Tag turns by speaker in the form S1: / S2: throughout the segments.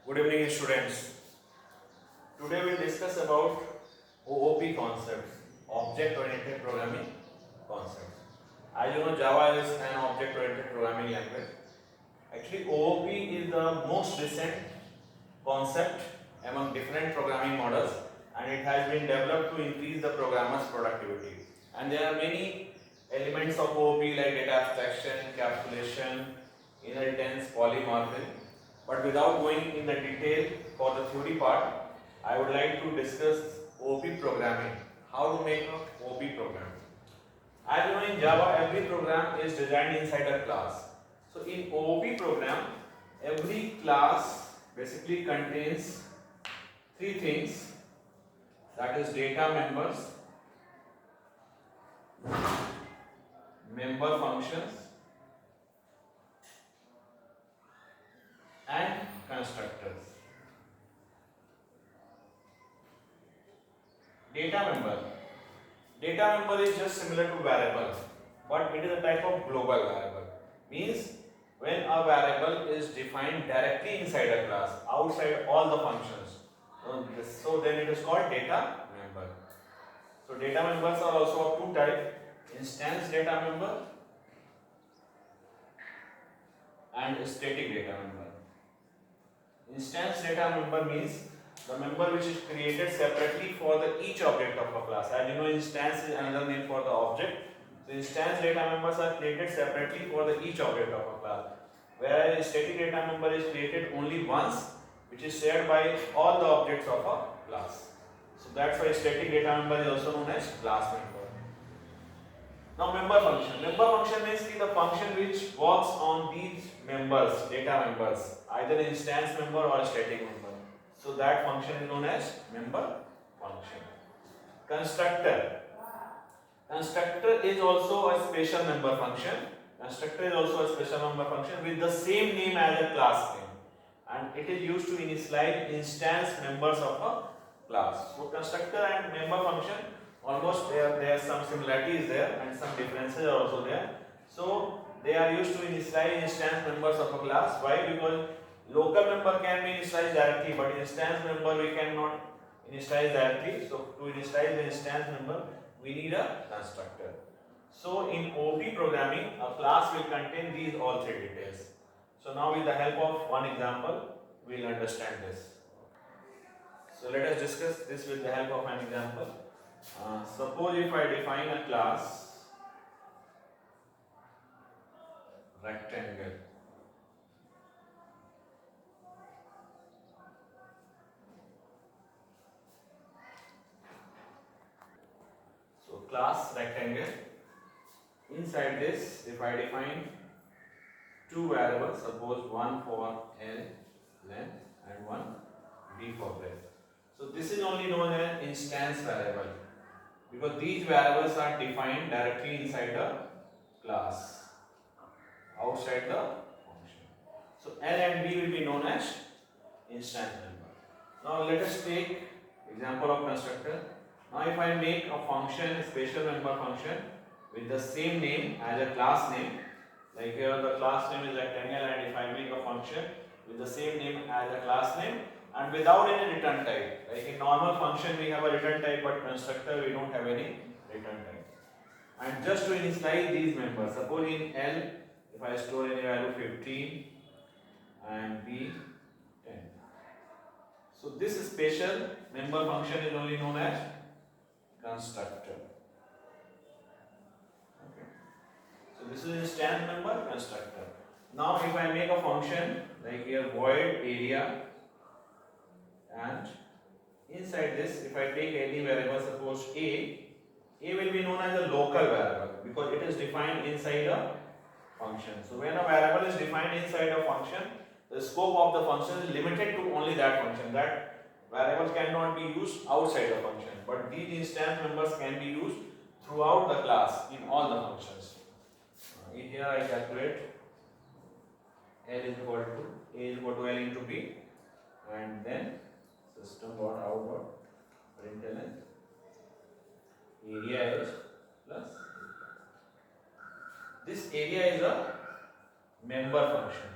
S1: Good evening, students. Today we will discuss about OOP concepts, object-oriented programming concepts. As you know, Java is an object-oriented programming language. Actually, OOP is the most recent concept among different programming models, and it has been developed to increase the programmer's productivity. And there are many elements of OOP like data abstraction, encapsulation, inheritance, polymorphism. But without going in the detail for the theory part, I would like to discuss OOP programming. How to make a OOP program. As you know, in Java, every program is designed inside a class. So in OOP program, every class basically contains three things, that is data members, member functions, and constructors. Data member. Data member is just similar to variable, but it is a type of global variable. Means when a variable is defined directly inside a class, outside all the functions. So then it is called data member. So data members are also of two types: instance data member and static data member. Instance data member means the member which is created separately for each object of a class. As you know, instance is another name for the object. So instance data members are created separately for each object of a class, whereas static data member is created only once, which is shared by all the objects of a class. So that's why static data member is also known as class member. Now member function. Member function means the function which works on these members, data members, either instance member or static member. So that function is known as member function. Constructor. Constructor is also a special member function. Constructor is also a special member function with the same name as a class name, and it is used to initialize instance members of a class. So constructor and member function, almost there are some similarities there and some differences are also there. So they are used to initialize instance members of a class. Why? Because local member can be initialized directly, but instance member we cannot initialize directly. So to initialize the instance member, we need a constructor. So in OOP programming, a class will contain these all three details. So now with the help of one example, we will understand this. So let us discuss this with the help of an example. Suppose if I define a class rectangle. So class rectangle. Inside this, if I define two variables, suppose one for L length and one B for breadth. So this is only known as instance variable, because these variables are defined directly inside the class, outside the function. So L and B will be known as instance member. Now let us take example of constructor. Now if I make a function, a special member function with the same name as a class name, like here the class name is rectangle, and if I make a function with the same name as a class name and without any return type, like in normal function we have a return type, but constructor we don't have any return type. And just to initialize these members, suppose in L if I store any value 15 and B 10. So this special member function is only known as constructor. Okay. So this is instance member, constructor. Now if I make a function like here void area, and inside this if I take any variable, suppose A will be known as a local variable because it is defined inside a function. So when a variable is defined inside a function, the scope of the function is limited to only that function. That variable cannot be used outside the function, but these instance members can be used throughout the class in all the functions. Here I calculate L is equal to A is equal to L into B, and then system dot out dot println area is plus. This area is a member function.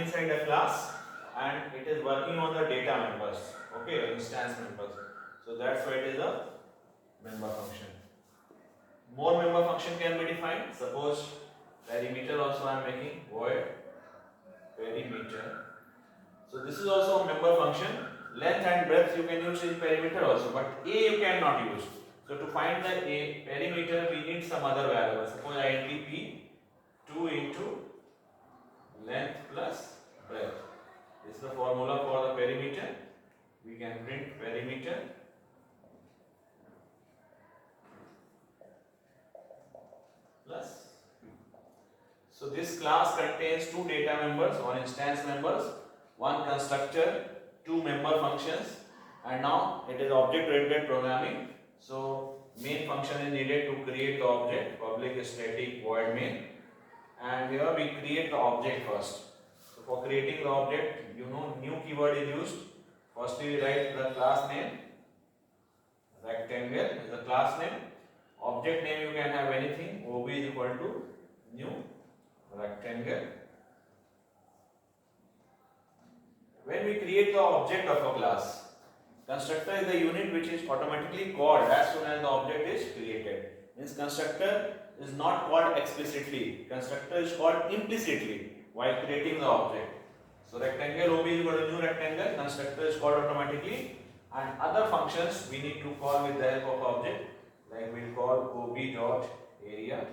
S1: inside a class and it is working on the data members, okay, instance members. So that's why it is a member function. More member function can be defined. Suppose perimeter also I am making, void perimeter. So this is also a member function. Length and breadth you can use in perimeter also, but A you cannot use. So to find the A perimeter we need some other variable. Suppose int p 2 into length plus breadth. This is the formula for the perimeter. We can print perimeter plus. So this class contains two data members or instance members, one constructor, two member functions, and now it is object-oriented programming. So main function is needed to create the object, public static void main, and here we create the object first. So for creating the object, new keyword is used. Firstly we write the class name, rectangle is the class name. Object name you can have anything, ob is equal to new rectangle. When we create the object of a class, constructor is the unit which is automatically called as soon as the object is created. Means constructor is not called explicitly, constructor is called implicitly while creating the object. So rectangle ob is equal to new rectangle, constructor is called automatically, and other functions we need to call with the help of object, like we will call ob dot area,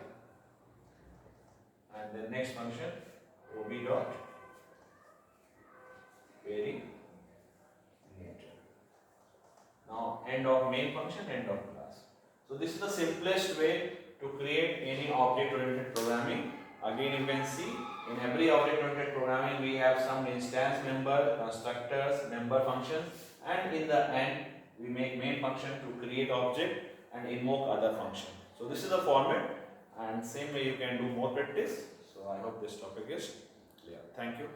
S1: and the next function ob dot perimeter. Now end of main function, end of class. So this is the simplest way to create any object oriented programming. Again you can see in every object oriented programming we have some instance member, constructors, member functions, and in the end we make main function to create object and invoke other function. So this is the format, and same way you can do more practice. So I hope this topic is clear. Thank you.